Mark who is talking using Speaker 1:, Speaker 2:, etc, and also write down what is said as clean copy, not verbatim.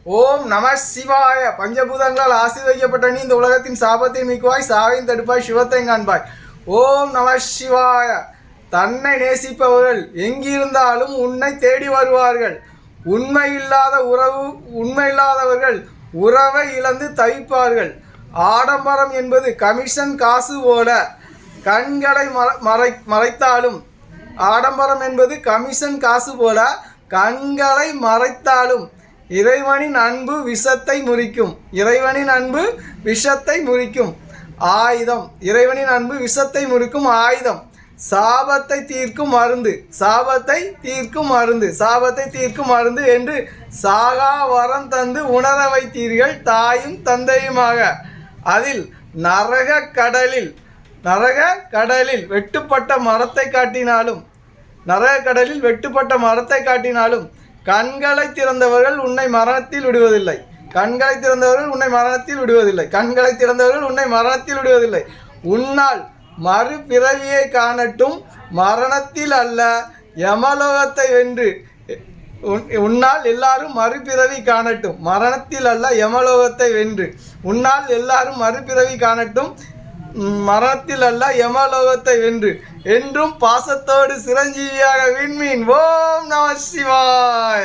Speaker 1: ஓம் நம சிவாய. பஞ்சபூதங்களால் ஆசீர்வதிக்கப்பட்ட நீ இந்த உலகத்தின் சாபத்தை நீக்குவாய், சாவையும் தடுப்பாய், சிவத்தை காண்பாய். ஓம் நம சிவாய. தன்னை நேசிப்பவர்கள் எங்கிருந்தாலும் உன்னை தேடி வருவார்கள். உண்மையில்லாதவர்கள் உறவை இழந்து தவிப்பார்கள். ஆடம்பரம் என்பது கமிஷன் காசு போல கண்களை மறைத்தாலும் ஆடம்பரம் என்பது கமிஷன் காசு போல கண்களை மறைத்தாலும் இறைவனின் அன்பு விஷத்தை முறிக்கும். இறைவனின் அன்பு விஷத்தை முறிக்கும் ஆயுதம். இறைவனின் அன்பு விஷத்தை முறிக்கும் ஆயுதம். சாபத்தை தீர்க்கும் மருந்து. சாபத்தை தீர்க்கும் மருந்து. சாபத்தை தீர்க்கும் மருந்து என்று சாகா வரம் தந்து உணர வைத்தீர்கள் தாயும் தந்தையுமாக. அதில் நரக கடலில் வெட்டுப்பட்ட மரத்தை காட்டினாலும் கண்களை திறந்தவர்கள் உன்னை மரணத்தில் விடுவதில்லை. உன்னால் மறுபிறவியை காணட்டும் மரணத்தில் அல்ல யமலோகத்தை வென்று. உன்னால் எல்லாரும் மறுபிறவி காணட்டும் மரணத்தில் அல்ல யமலோகத்தை வென்று. உன்னால் எல்லாரும் மறுபிறவி காணட்டும் மரணத்தில் அல்ல யமலோகத்தை வென்று. என்றும் பாசத்தோடு சிரஞ்சீவியாக விண்மீன். ஓம் நம சிவாய.